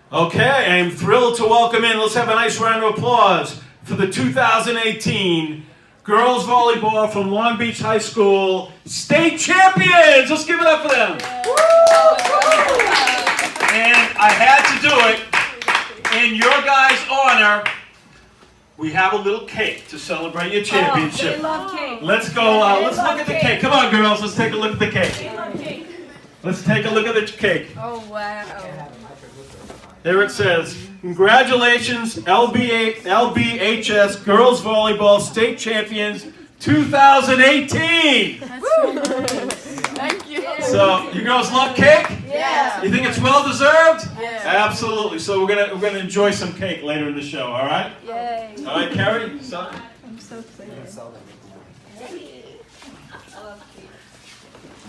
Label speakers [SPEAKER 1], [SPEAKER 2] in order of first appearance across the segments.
[SPEAKER 1] Okay, I am thrilled to welcome in, let's have a nice round of applause for the 2018 girls volleyball from Long Beach High School state champions. Let's give it up for them. And I had to do it in your guys' honor. We have a little cake to celebrate your championship.
[SPEAKER 2] They love cake.
[SPEAKER 1] Let's go, let's look at the cake. Come on, girls, let's take a look at the cake.
[SPEAKER 2] They love cake.
[SPEAKER 1] Let's take a look at the cake.
[SPEAKER 2] Oh, wow.
[SPEAKER 1] There it says, congratulations, LBHS Girls Volleyball State Champions 2018.
[SPEAKER 2] That's so nice. Thank you.
[SPEAKER 1] So, you girls love cake?
[SPEAKER 2] Yeah.
[SPEAKER 1] You think it's well deserved?
[SPEAKER 2] Yeah.
[SPEAKER 1] Absolutely. So we're gonna enjoy some cake later in the show. All right?
[SPEAKER 2] Yay.
[SPEAKER 1] All right, Carrie. So,
[SPEAKER 2] I'm so excited.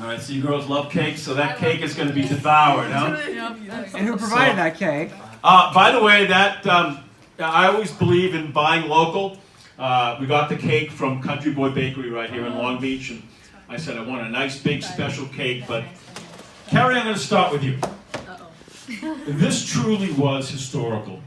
[SPEAKER 1] all right. So you girls love cake. So that cake is going to be devoured, huh?
[SPEAKER 3] And who provided that cake?
[SPEAKER 1] By the way, that I always believe in buying local. We got the cake from Country Boy Bakery right here in Long Beach, and I said I want a nice big special cake. But Carrie, I'm going to start with you. This truly was historical.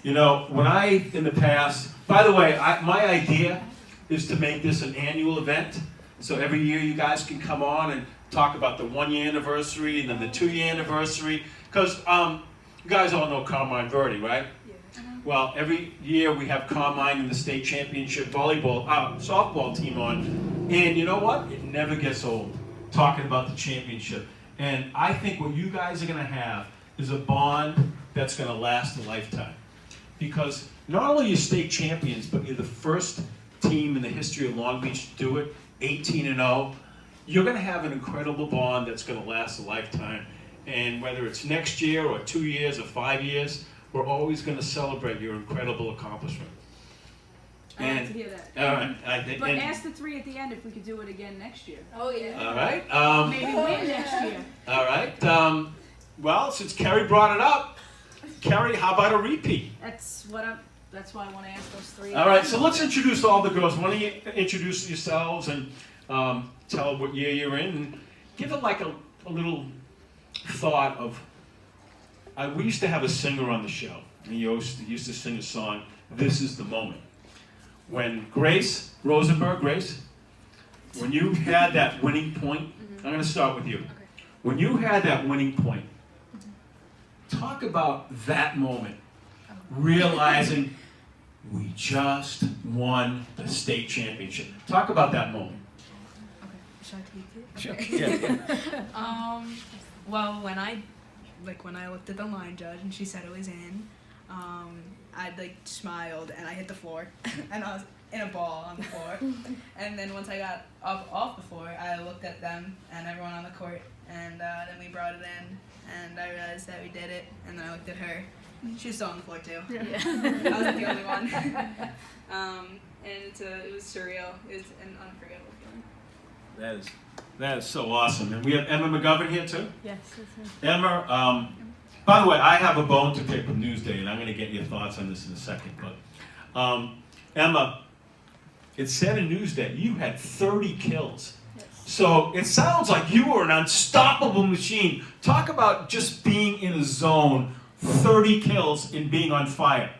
[SPEAKER 1] You know, when in the past, by the way, my idea is to make this an annual event. So every year you guys can come on and talk about the 1-year anniversary and then the 2-year anniversary. Because you guys all know Carmine Verdi, right? Yeah. Well, every year we have Carmine in the state championship softball team on. And you know what? It never gets old talking about the championship. And I think what you guys are going to have is a bond that's going to last a lifetime. Because not only are you state champions, but you're the first team in the history of Long Beach to do it, 18-0. You're going to have an incredible bond that's going to last a lifetime. And whether it's next year or 2 years or 5 years, we're always going to celebrate your incredible accomplishment.
[SPEAKER 4] I'd like to hear that.
[SPEAKER 1] All right.
[SPEAKER 4] But ask the three at the end if we could do it again next year.
[SPEAKER 2] Oh, yeah.
[SPEAKER 1] All right.
[SPEAKER 4] Maybe win next year.
[SPEAKER 1] All right. Well, since Carrie brought it up, Carrie, how about a repeat?
[SPEAKER 4] That's why I want to ask those three.
[SPEAKER 1] All right. So let's introduce all the girls. Why don't you introduce yourselves and tell what year you're in, and give it like a little thought of. We used to have a singer on the show, and he used to sing a song. This is the moment. When Grace Rosenberg, when you had that winning point, I'm going to start with you. When you had that winning point, talk about that moment, realizing we just won the state championship. Talk about that moment.
[SPEAKER 5] Okay, should I take it?
[SPEAKER 1] Sure. Yeah.
[SPEAKER 5] Well, when I looked at the line judge and she said it was in, I smiled and I hit the floor and I was in a ball on the floor. And then once I got off the floor, I looked at them and everyone on the court, and then we brought it in and I realized that we did it, and then I looked at her. She was still on the floor too. Yeah. I wasn't the only one. And it was surreal. It was an unforgettable feeling.
[SPEAKER 1] That is so awesome. And we have Emma McGovern here too.
[SPEAKER 2] Yes, that's me.
[SPEAKER 1] Emma, by the way, I have a bone to pick with Newsday, and I'm going to get your thoughts on this in a second. But Emma, it said in Newsday you had 30 kills.
[SPEAKER 2] Yes.
[SPEAKER 1] So it sounds like you were an unstoppable machine. Talk about just being in a zone, 30 kills, and being on fire.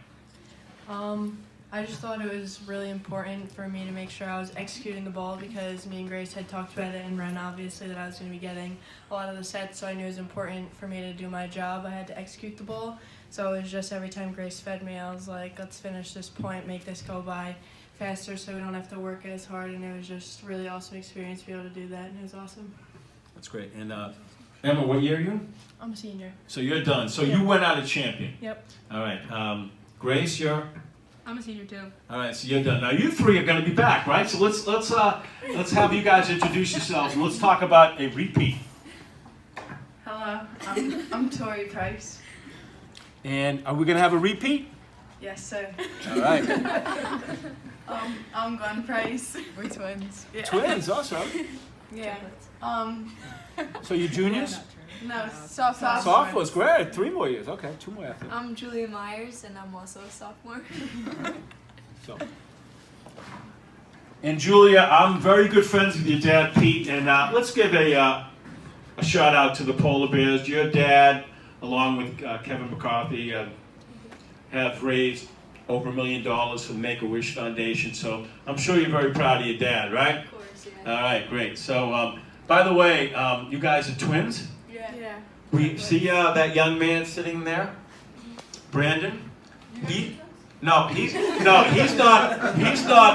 [SPEAKER 6] I just thought it was really important for me to make sure I was executing the ball, because me and Grace had talked about it in Ren, obviously, that I was going to be getting a lot of the sets, so I knew it was important for me to do my job. I had to execute the ball, so it was just every time Grace fed me, I was like, let's finish this point, make this go by faster so we don't have to work it as hard, and it was just a really awesome experience to be able to do that, and it was awesome.
[SPEAKER 1] That's great. And Emma, what year are you in?
[SPEAKER 6] I'm a senior.
[SPEAKER 1] So you're done. So
[SPEAKER 6] Yeah.
[SPEAKER 1] you went out a champion.
[SPEAKER 6] Yep.
[SPEAKER 1] All right. Grace, you're.
[SPEAKER 5] I'm a senior too.
[SPEAKER 1] All right, so you're done. Now you three are going to be back, right? So let's have you guys introduce yourselves, and let's talk about a repeat.
[SPEAKER 7] Hello, I'm Tori Price.
[SPEAKER 1] And are we going to have a repeat?
[SPEAKER 7] Yes, sir.
[SPEAKER 1] All right.
[SPEAKER 7] I'm Glenn Price.
[SPEAKER 6] We're twins.
[SPEAKER 7] Yeah.
[SPEAKER 1] Twins, also.
[SPEAKER 7] Yeah.
[SPEAKER 1] So you juniors?
[SPEAKER 7] No, sophomore.
[SPEAKER 1] Sophomores, great. 3 more years. Okay, 2 more after.
[SPEAKER 8] I'm Julia Myers, and I'm also a sophomore.
[SPEAKER 1] So. And Julia, I'm very good friends with your dad, Pete, and let's give a shout out to the Polar Bears. Your dad along with Kevin McCarthy, have raised over $1 million for the Make-A-Wish Foundation. So I'm sure you're very proud of your dad, right?
[SPEAKER 8] Of course, yeah.
[SPEAKER 1] All right, great. So, by the way, you guys are twins?
[SPEAKER 7] Yeah.
[SPEAKER 1] We see that young man sitting there, Brandon. He's not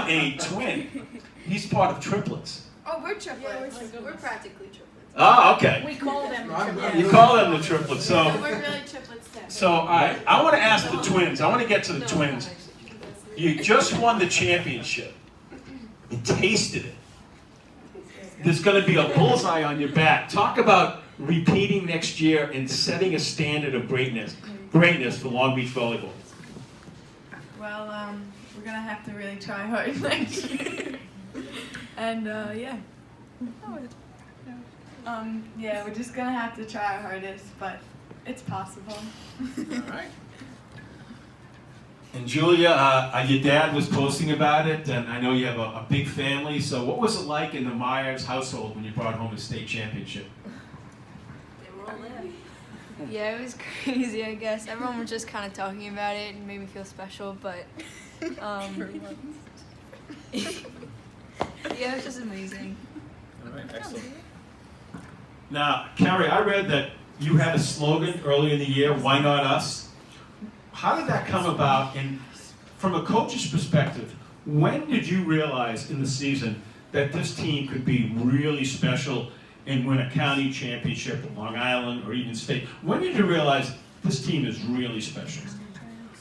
[SPEAKER 1] a twin. He's part of triplets.
[SPEAKER 8] Oh, we're triplets. We're practically triplets.
[SPEAKER 1] Oh, okay.
[SPEAKER 4] We call them triplets.
[SPEAKER 1] You call them the triplets. So,
[SPEAKER 8] We're really triplets too.
[SPEAKER 1] all right. I want to ask the twins. I want to get to the twins. You just won the championship. You tasted it. There's going to be a bullseye on your back. Talk about repeating next year and setting a standard of greatness for Long Beach volleyball.
[SPEAKER 7] Well, we're gonna have to really try hard next year. And yeah. Yeah, we're just gonna have to try our hardest, but it's possible.
[SPEAKER 1] All right. And Julia, your dad was posting about it, and I know you have a big family. So, what was it like in the Myers household when you brought home a state championship?
[SPEAKER 8] They were all in.
[SPEAKER 2] Yeah, it was crazy, I guess. Everyone was just kind of talking about it and made me feel special, but yeah, it was just amazing.
[SPEAKER 1] All right, excellent. Now, Carrie, I read that you had a slogan earlier in the year, "Why not us?" How did that come about? And from a coach's perspective, when did you realize in the season that this team could be really special and win a county championship at Long Island or even state? When did you realize this team is really special?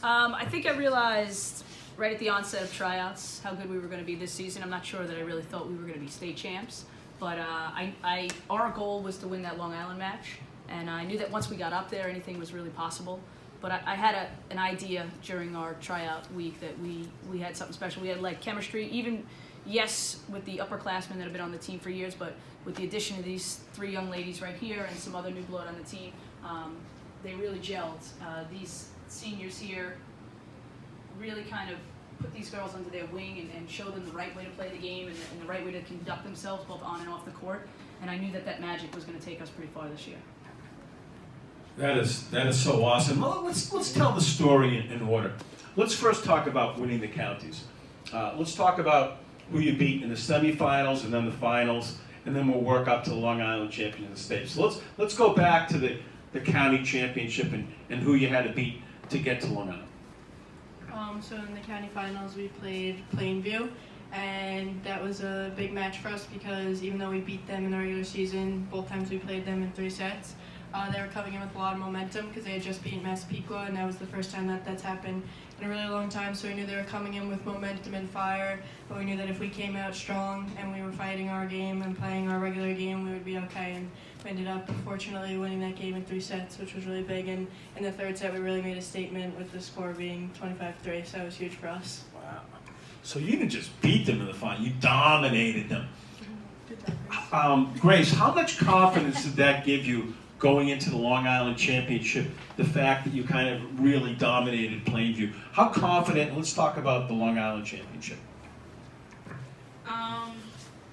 [SPEAKER 4] I think I realized right at the onset of tryouts how good we were going to be this season. I'm not sure that I really thought we were going to be state champs, but our goal was to win that Long Island match, and I knew that once we got up there, anything was really possible. But I had an idea during our tryout week that we had something special. We had like chemistry, even yes, with the upperclassmen that have been on the team for years, but with the addition of these 3 young ladies right here and some other new blood on the team, they really gelled. These seniors here really kind of put these girls under their wing and showed them the right way to play the game and the right way to conduct themselves both on and off the court. And I knew that magic was going to take us pretty far this year.
[SPEAKER 1] That is so awesome. Well, let's tell the story in order. Let's first talk about winning the counties. Let's talk about who you beat in the semifinals and then the finals, and then we'll work up to the Long Island champion of the state. So let's go back to the county championship and who you had to beat to get to Long Island.
[SPEAKER 6] So in the county finals, we played Plainview, and that was a big match for us because even though we beat them in the regular season, both times we played them in 3 sets. They were coming in with a lot of momentum because they had just beaten Massapequa, and that was the first time that's happened in a really long time. So we knew they were coming in with momentum and fire, but we knew that if we came out strong and we were fighting our game and playing our regular game, we would be okay. And we ended up, unfortunately, winning that game in 3 sets, which was really big. And in the 3rd set, we really made a statement with the score being 25-3, so that was huge for us.
[SPEAKER 1] Wow. So you didn't just beat them in the final, you dominated them. Grace, how much confidence did that give you going into the Long Island Championship, the fact that you kind of really dominated Plainview? How confident, let's talk about the Long Island Championship.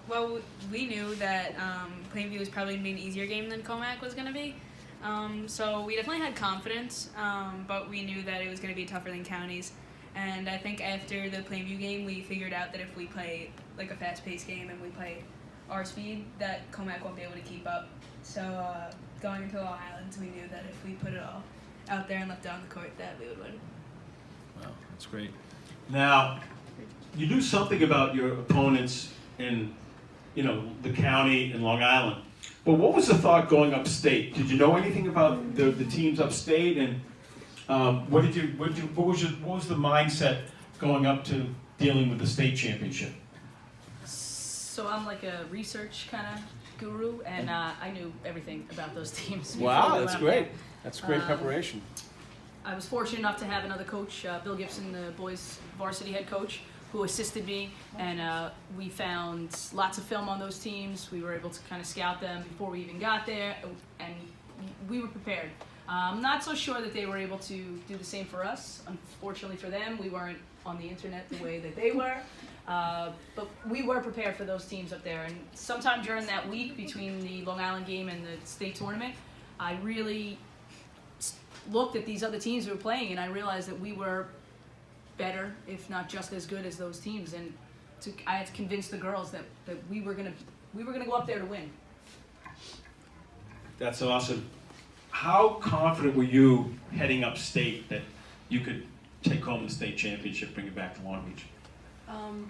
[SPEAKER 5] Well, we knew that Plainview was probably going to be an easier game than Comac was going to be. So we definitely had confidence, but we knew that it was going to be tougher than counties. And I think after the Plainview game, we figured out that if we play like a fast-paced game and we play our speed, that Comac won't be able to keep up. So going into Long Island, we knew that if we put it all out there and left it on the court, that we would win.
[SPEAKER 1] Wow, that's great. Now, you do something about your opponents in, the county and Long Island. But what was the thought going upstate? Did you know anything about the teams upstate, and what was the mindset going up to dealing with the state championship?
[SPEAKER 4] So I'm like a research kind of guru, and I knew everything about those teams. before
[SPEAKER 9] Wow,
[SPEAKER 4] we
[SPEAKER 9] that's
[SPEAKER 4] went up
[SPEAKER 9] great.
[SPEAKER 4] there.
[SPEAKER 9] That's great preparation.
[SPEAKER 4] I was fortunate enough to have another coach, Bill Gibson, the boys varsity head coach, who assisted me, and we found lots of film on those teams. We were able to kind of scout them before we even got there, and we were prepared. I'm not so sure that they were able to do the same for us. Unfortunately for them, we weren't on the internet the way that they were. But we were prepared for those teams up there. And sometime during that week between the Long Island game and the state tournament, I really looked at these other teams we were playing, and I realized that we were better, if not just as good as those teams. And I had to convince the girls that we were gonna go up there to win.
[SPEAKER 1] That's awesome. How confident were you heading upstate that you could take home the state championship, bring it back to Long Beach?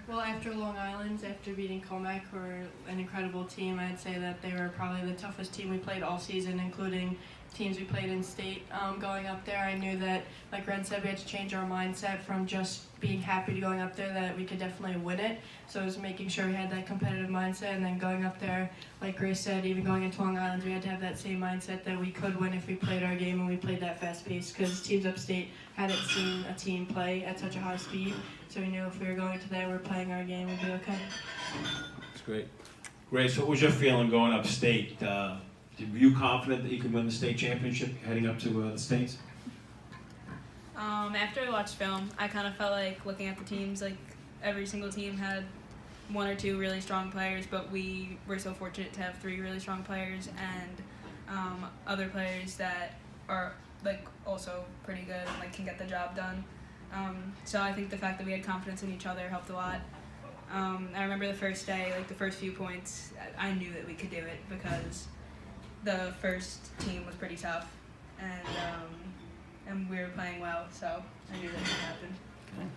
[SPEAKER 6] Well, after Long Island, after beating Comac, who were an incredible team, I'd say that they were probably the toughest team we played all season, including teams we played in state. Going up there, I knew that, like Ren said, we had to change our mindset from just being happy to going up there, that we could definitely win it. So it was making sure we had that competitive mindset, and then going up there, like Grace said, even going into Long Island, we had to have that same mindset that we could win if we played our game and we played that fast pace, because teams upstate hadn't seen a team play at such a high speed. So we knew if we were going to there, we were playing our game, we'd be okay.
[SPEAKER 1] That's great. Grace, what was your feeling going upstate? Were you confident that you could win the state championship heading up to the States?
[SPEAKER 9] After I watched film, I kind of felt like looking at the teams, like every single team had one or two really strong players, but we were so fortunate to have three really strong players and other players that are like also pretty good and like can get the job done. So I think the fact that we had confidence in each other helped a lot. I remember the first day, like the first few points, I knew that we could do it because the first team was pretty tough, and we were playing well, so I knew that it would happen.
[SPEAKER 1] Okay.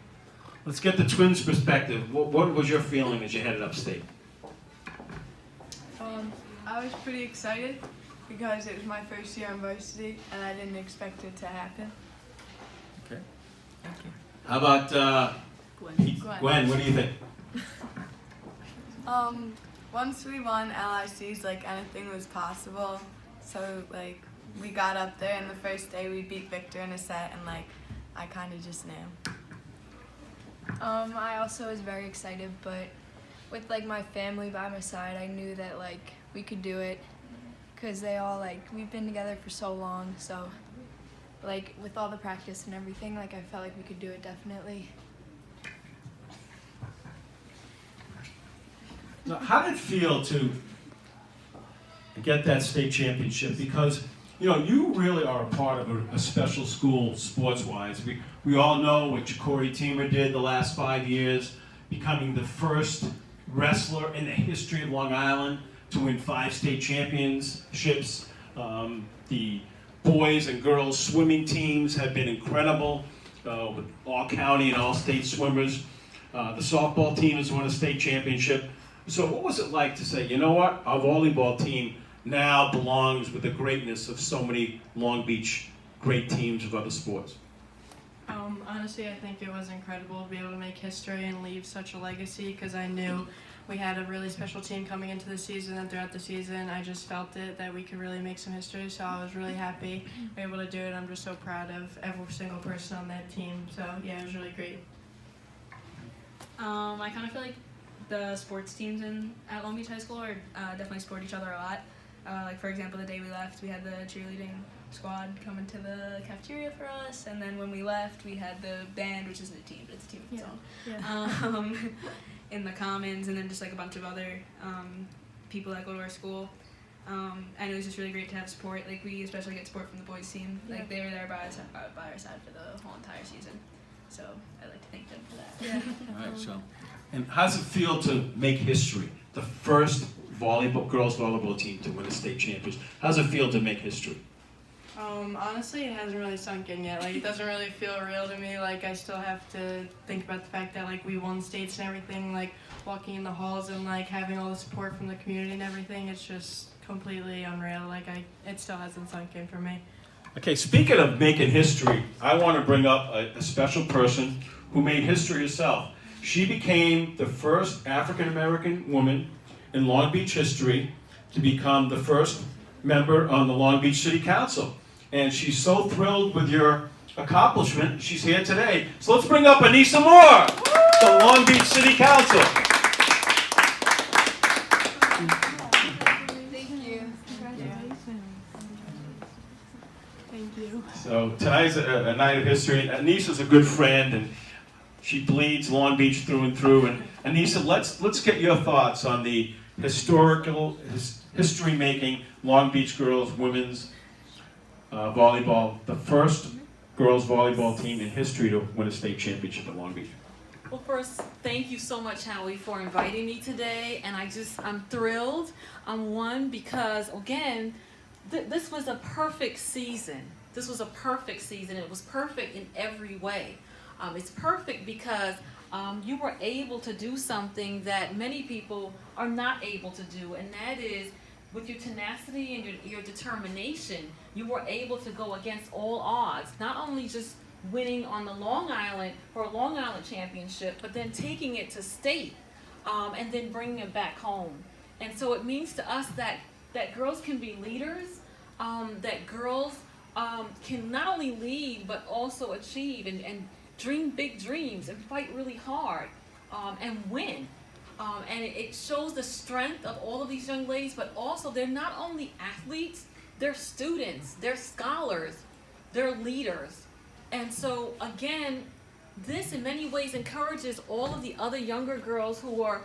[SPEAKER 1] Let's get the Twins' perspective. What was your feeling as you headed upstate?
[SPEAKER 7] I was pretty excited because it was my first year on varsity and I didn't expect it to happen.
[SPEAKER 1] Okay. Thank you. How about Gwen, what do you think?
[SPEAKER 7] Once we won LICs, like anything was possible. So like we got up there and the first day we beat Victor in a set and like I kind of just knew.
[SPEAKER 2] I also was very excited, but with like my family by my side, I knew that like we could do it, cause they all like we've been together for so long. So like with all the practice and everything, like I felt like we could do it definitely.
[SPEAKER 1] Now, how did it feel to get that state championship? Because you know you really are a part of a special school sports-wise. We all know what Corey Teamer did the last 5 years, becoming the first wrestler in the history of Long Island to win 5 state championships. The boys and girls swimming teams have been incredible with all county and all state swimmers. The softball team has won a state championship. So what was it like to say, you know what, our volleyball team now belongs with the greatness of so many Long Beach great teams of other sports?
[SPEAKER 6] Honestly, I think it was incredible to be able to make history and leave such a legacy, because I knew we had a really special team coming into the season, and throughout the season I just felt it that we could really make some history, so I was really happy to be able to do it. I'm just so proud of every single person on that team, so yeah, it was really great.
[SPEAKER 9] I kind of feel like the sports teams at Long Beach High School are definitely support each other a lot. Like for example, the day we left, we had the cheerleading squad come into the cafeteria for us, and then when we left, we had the band, which isn't a team, but it's a team of its own, in the commons, and then just like a bunch of other people that go to our school. And it was just really great to have support. Like we especially get support from the boys team. Like they were there by our side for the whole entire season. So I'd like to thank them for that.
[SPEAKER 6] Yeah.
[SPEAKER 1] All right, so, and how does it feel to make history? The first girls volleyball team to win a state championship. How does it feel to make history?
[SPEAKER 6] Honestly, it hasn't really sunk in yet. Like, it doesn't really feel real to me. Like, I still have to think about the fact that, like, we won states and everything. Like, walking in the halls and, like, having all the support from the community and everything. It's just completely unreal. Like, it still hasn't sunk in for me.
[SPEAKER 1] Okay, speaking of making history, I want to bring up a special person who made history herself. She became the first African-American woman in Long Beach history to become the first member on the Long Beach City Council. And she's so thrilled with your accomplishment, she's here today. So let's bring up Anissa Moore, the Long Beach City Council.
[SPEAKER 7] Thank you.
[SPEAKER 6] Thank you.
[SPEAKER 1] So tonight's a night of history. Anissa's a good friend, and she bleeds Long Beach through and through. And Anissa, let's get your thoughts on the history-making Long Beach girls women's volleyball, the first girls volleyball team in history to win a state championship at Long Beach.
[SPEAKER 10] Well, first, thank you so much, Howie, for inviting me today, and I'm thrilled. One, because again, this was a perfect season. This was a perfect season. It was perfect in every way. It's perfect because you were able to do something that many people are not able to do, and that is, with your tenacity and your determination, you were able to go against all odds, not only just winning on the Long Island for a Long Island championship, but then taking it to state, and then bringing it back home. And so it means to us that girls can be leaders, that girls can not only lead, but also achieve and dream big dreams and fight really hard, and win. And it shows the strength of all of these young ladies, but also they're not only athletes, they're students, they're scholars, they're leaders. And so again, this in many ways encourages all of the other younger girls who are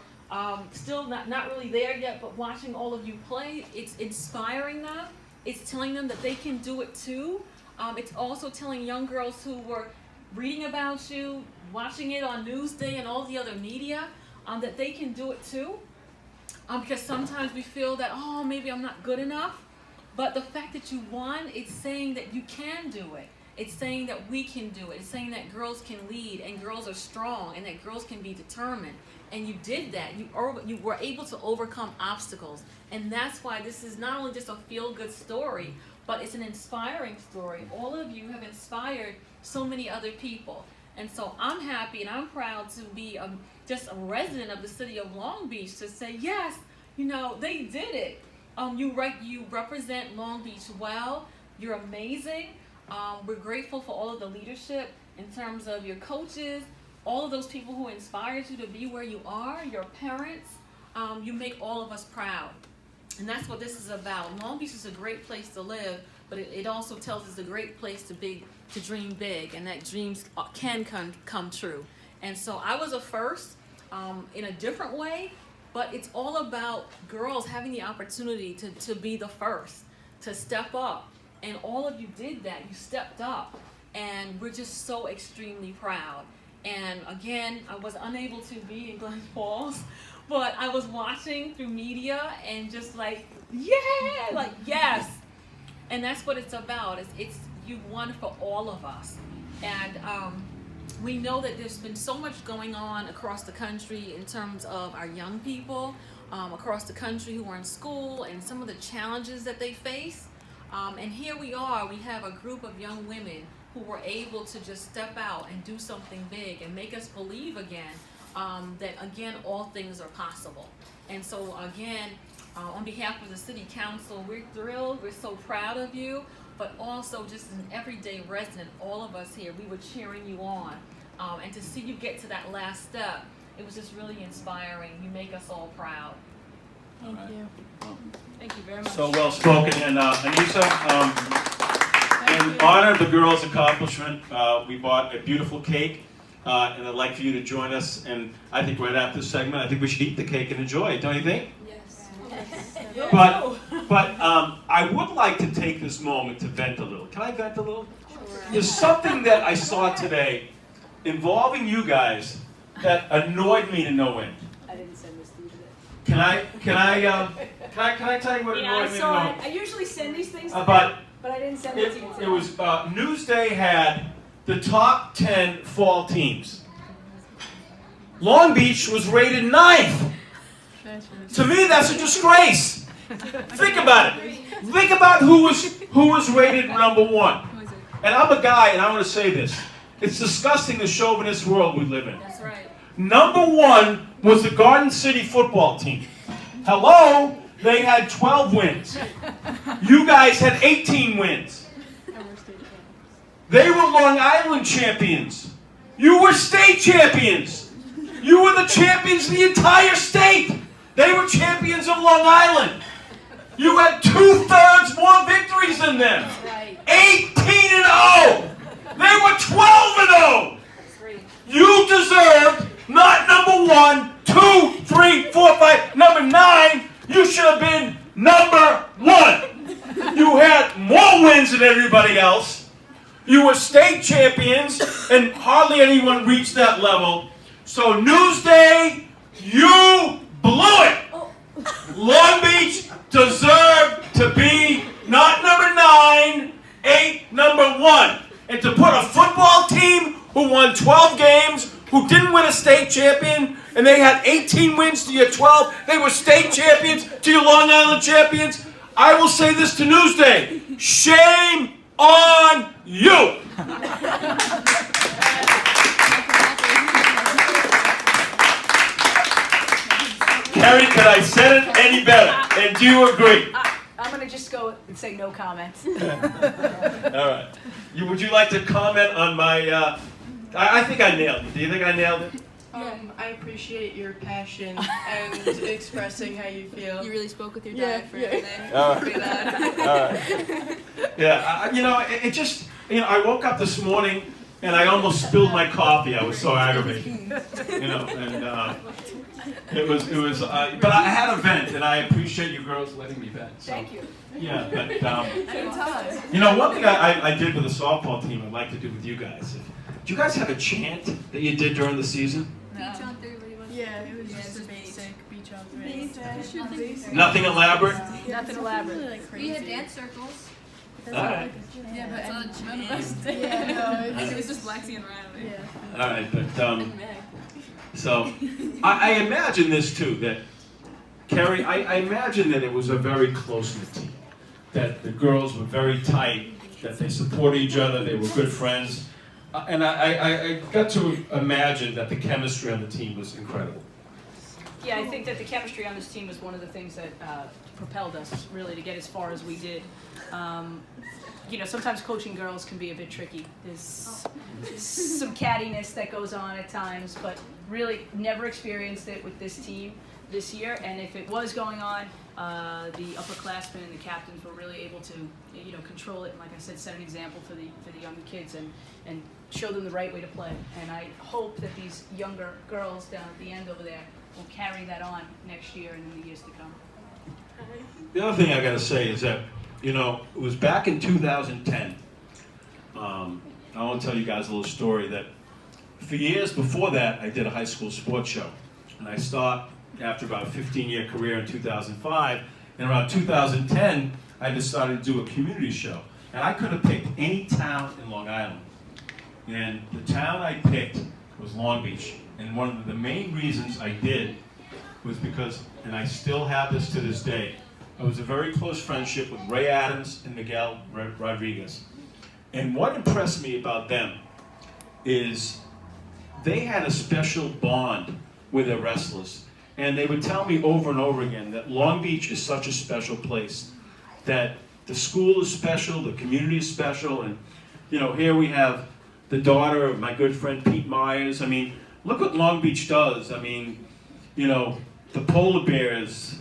[SPEAKER 10] still not really there yet, but watching all of you play. It's inspiring them. It's telling them that they can do it too. It's also telling young girls who were reading about you, watching it on Newsday and all the other media, that they can do it too. Because sometimes we feel that, oh, maybe I'm not good enough. But the fact that you won, it's saying that you can do it. It's saying that we can do it. It's saying that girls can lead and girls are strong and that girls can be determined. And you did that. You were able to overcome obstacles. And that's why this is not only just a feel-good story, but it's an inspiring story. All of you have inspired so many other people. And so I'm happy and I'm proud to be just a resident of the city of Long Beach to say, yes, they did it. You represent Long Beach well. You're amazing. We're grateful for all of the leadership in terms of your coaches, all of those people who inspired you to be where you are, your parents. You make all of us proud. And that's what this is about. Long Beach is a great place to live, but it also tells us it's a great place to dream big, and that dreams can come true. And so I was a first in a different way, but it's all about girls having the opportunity to be the first, to step up. And all of you did that. You stepped up. And we're just so extremely proud. And again, I was unable to be in Glens Falls, but I was watching through media and just yes. And that's what it's about. It's you won for all of us. And we know that there's been so much going on across the country in terms of our young people across the country who are in school and some of the challenges that they face. And here we are, we have a group of young women who were able to just step out and do something big and make us believe again that again, all things are possible. And so again, on behalf of the City Council, we're thrilled, we're so proud of you, but also just an everyday resident, all of us here, we were cheering you on. And to see you get to that last step, it was just really inspiring. You make us all proud.
[SPEAKER 6] Thank you.
[SPEAKER 4] Thank you very much.
[SPEAKER 1] So well spoken. And Anissa, in honor of the girls' accomplishment, we bought a beautiful cake, and I'd like for you to join us. And I think right after this segment, I think we should eat the cake and enjoy it, don't you think?
[SPEAKER 8] Yes.
[SPEAKER 1] But I would like to take this moment to vent a little. Can I vent a little? There's something that I saw today involving you guys that annoyed me to no end.
[SPEAKER 4] I didn't send this to you today.
[SPEAKER 1] Can I tell you what
[SPEAKER 4] Yeah, I
[SPEAKER 1] annoyed me to no
[SPEAKER 4] saw
[SPEAKER 1] end?
[SPEAKER 4] it. I usually send these things to
[SPEAKER 1] But
[SPEAKER 4] but I didn't send it to you today.
[SPEAKER 1] it was Newsday had the top 10 fall teams. Long Beach was rated 9th. To me, that's a disgrace. Think about it. Think about who was rated number 1. And I'm a guy, and I want to say this. It's disgusting the chauvinist world we live in.
[SPEAKER 4] That's right.
[SPEAKER 1] Number 1 was the Garden City football team. Hello? They had 12 wins. You guys had 18 wins. They were Long Island champions. You were state champions. You were the champions of the entire state. They were champions of Long Island. You had 2/3 more victories than them. 18-0. They were 12-0. You deserved not number 1, 2, 3, 4, 5, number 9. You should have been number 1. You had more wins than everybody else. You were state champions, and hardly anyone reached that level. So Newsday, you blew it. Long Beach deserved to be not number 9, 8, number 1. And to put a football team who won 12 games, who didn't win a state champion, and they had 18 wins to your 12, they were state champions to your Long Island champions. I will say this to Newsday, shame on you. Carrie, can I say it any better? And do you agree?
[SPEAKER 4] I'm gonna just go and say no comments.
[SPEAKER 1] All right. Would you like to comment on my, I think I nailed it. Do you think I nailed it?
[SPEAKER 6] I appreciate your passion and expressing how you feel.
[SPEAKER 9] You really spoke with your
[SPEAKER 6] Yeah,
[SPEAKER 9] dad for
[SPEAKER 6] yeah.
[SPEAKER 9] everything.
[SPEAKER 1] All right.
[SPEAKER 9] Pretty loud.
[SPEAKER 1] All right. Yeah, it just, I woke up this morning and I almost spilled my coffee. I was so aggravated. And it was, but I had a vent, and I appreciate you girls letting me vent. So.
[SPEAKER 4] Thank you.
[SPEAKER 1] Yeah, but,
[SPEAKER 7] Anytime.
[SPEAKER 1] one thing I did with the softball team I'd like to do with you guys. Do you guys have a chant that you did during the season?
[SPEAKER 2] Beach on 3, what do you want?
[SPEAKER 6] Yeah, it was just a basic beach on 3.
[SPEAKER 1] Nothing elaborate?
[SPEAKER 4] Nothing elaborate.
[SPEAKER 6] Like
[SPEAKER 2] We had
[SPEAKER 6] crazy.
[SPEAKER 2] dance circles.
[SPEAKER 1] All right.
[SPEAKER 9] Yeah, but none of us did.
[SPEAKER 6] Yeah, no,
[SPEAKER 9] It was just Lexi and Riley.
[SPEAKER 6] yeah.
[SPEAKER 1] All right, but, so, I imagine this too, that, Carrie, I imagine that it was a very close-knit team. That the girls were very tight, that they supported each other, they were good friends. And I got to imagine that the chemistry on the team was incredible.
[SPEAKER 4] Yeah, I think that the chemistry on this team was one of the things that propelled us really to get as far as we did. Sometimes coaching girls can be a bit tricky. There's some cattiness that goes on at times, but really never experienced it with this team this year. And if it was going on, the upperclassmen and the captains were really able to, control it. And like I said, set an example for the younger kids and show them the right way to play. And I hope that these younger girls down at the end over there will carry that on next year and in the years to come.
[SPEAKER 1] The other thing I gotta say is that, it was back in 2010. I want to tell you guys a little story that for years before that, I did a high school sports show. And I stopped after about a 15-year career in 2005. And around 2010, I decided to do a community show. And I could have picked any town in Long Island. And the town I picked was Long Beach. And one of the main reasons I did was because, and I still have this to this day, I was a very close friendship with Ray Adams and Miguel Rodriguez. And what impressed me about them is they had a special bond with their wrestlers. And they would tell me over and over again that Long Beach is such a special place, that the school is special, the community is special, and here we have the daughter of my good friend Pete Myers. I mean, look what Long Beach does. I mean, the polar bears,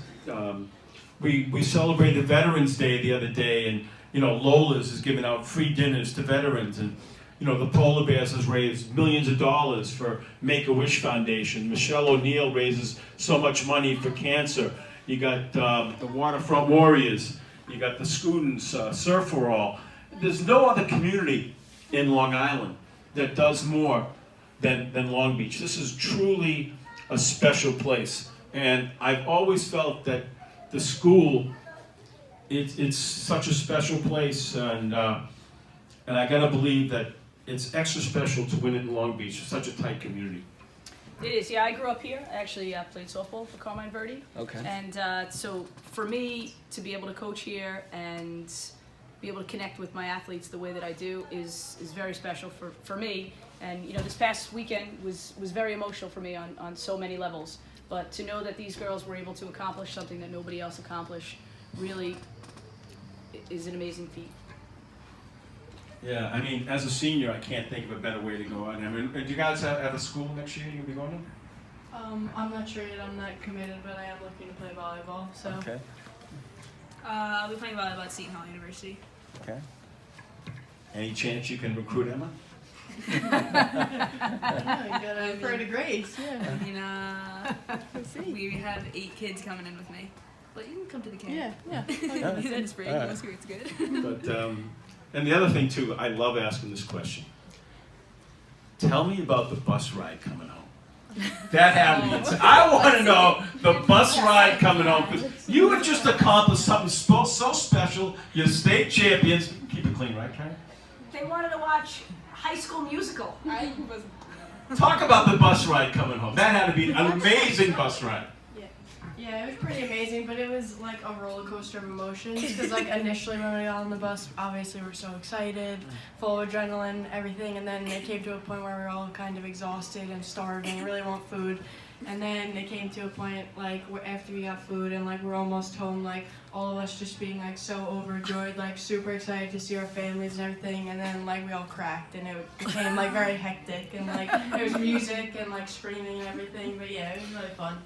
[SPEAKER 1] we celebrated Veterans Day the other day, and Lola's is giving out free dinners to veterans, and the polar bears has raised millions of dollars for Make-A-Wish Foundation. Michelle O'Neill raises so much money for cancer. You got the Waterfront Warriors. You got the students, Surf for All. There's no other community in Long Island that does more than Long Beach. This is truly a special place. And I've always felt that the school, it's such a special place, and I gotta believe that it's extra special to win it in Long Beach. It's such a tight community.
[SPEAKER 4] It is, yeah. I grew up here. I actually played softball for Carmine Verde.
[SPEAKER 3] Okay.
[SPEAKER 4] And so for me to be able to coach here and be able to connect with my athletes the way that I do is very special for me. And this past weekend was very emotional for me on so many levels. But to know that these girls were able to accomplish something that nobody else accomplished really is an amazing feat.
[SPEAKER 1] Yeah, I mean, as a senior, I can't think of a better way to go on. I mean, do you guys have a school next year you'll be going to?
[SPEAKER 6] I'm not sure yet. I'm not committed, but I am looking to play volleyball. So.
[SPEAKER 3] Okay.
[SPEAKER 9] I'll be playing volleyball at Seton Hall University.
[SPEAKER 3] Okay.
[SPEAKER 1] Any chance you can recruit Emma?
[SPEAKER 6] Yeah, you gotta refer to Grace. Yeah.
[SPEAKER 9] I mean, we have 8 kids coming in with me. But you can come to the camp.
[SPEAKER 6] Yeah.
[SPEAKER 9] In the spring, once it's good.
[SPEAKER 1] But, and the other thing too, I love asking this question. Tell me about the bus ride coming home. That happened. I want to know the bus ride coming home, because you have just accomplished something so special. You're state champions. Keep it clean, right, Karen?
[SPEAKER 4] They wanted to watch High School Musical.
[SPEAKER 1] Talk about the bus ride coming home. That had to be an amazing bus ride.
[SPEAKER 6] Yeah, it was pretty amazing, but it was like a roller coaster of emotions. Because like initially when we got on the bus, obviously we're so excited, full of adrenaline, everything, and then it came to a point where we were all kind of exhausted and starving, really want food. And then it came to a point like after we got food and like we're almost home, like all of us just being like so overjoyed, like super excited to see our families and everything. And then like we all cracked and it became like very hectic and like there was music and like screaming and everything. But yeah, it was really fun.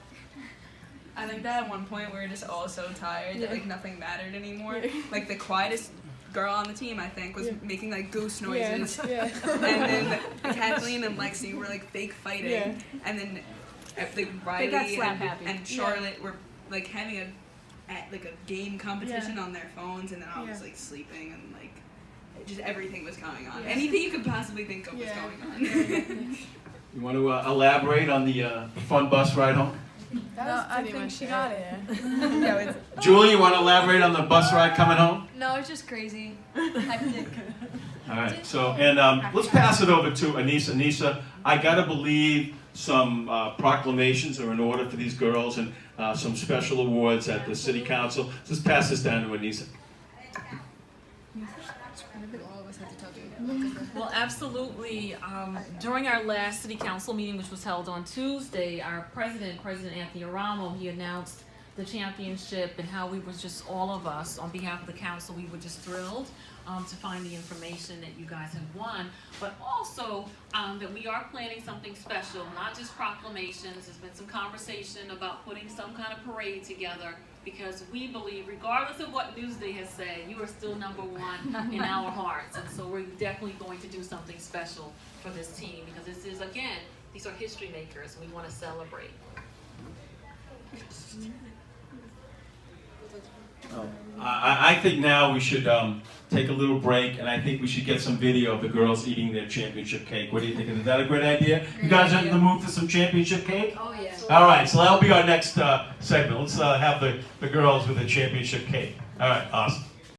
[SPEAKER 5] I think that at one point we were just all so tired that like nothing mattered anymore. Like the quietest girl on the team, I think, was making like goose noises. And then Kathleen and Lexi were like fake fighting. And then like Riley and Charlotte were like having a game competition on their phones, and then I was like sleeping, and like just everything was going on. Anything you could possibly think of was going on.
[SPEAKER 1] You want to elaborate on the fun bus ride home?
[SPEAKER 7] I think she got it.
[SPEAKER 1] Julie, you want to elaborate on the bus ride coming home?
[SPEAKER 2] No, it's just crazy. Hectic.
[SPEAKER 1] All right, so, and let's pass it over to Anissa. Anissa, I gotta believe some proclamations are in order for these girls and some special awards at the city council. Let's pass this down to Anissa.
[SPEAKER 10] Well, absolutely. During our last city council meeting, which was held on Tuesday, our President Anthony Aramo, he announced the championship, and how we were just, all of us, on behalf of the council, we were just thrilled to find the information that you guys have won, but also that we are planning something special, not just proclamations. There's been some conversation about putting some kind of parade together, because we believe, regardless of what Newsday has said, you are still number one in our hearts. And so we're definitely going to do something special for this team, because this is, again, these are history makers, and we want to celebrate.
[SPEAKER 1] I think now we should take a little break, and I think we should get some video of the girls eating their championship cake. What do you think? Is that a great idea? You guys are in the mood for some championship cake?
[SPEAKER 2] Oh yeah.
[SPEAKER 1] All right, so that'll be our next segment. Let's have the girls with the championship cake. All right, awesome.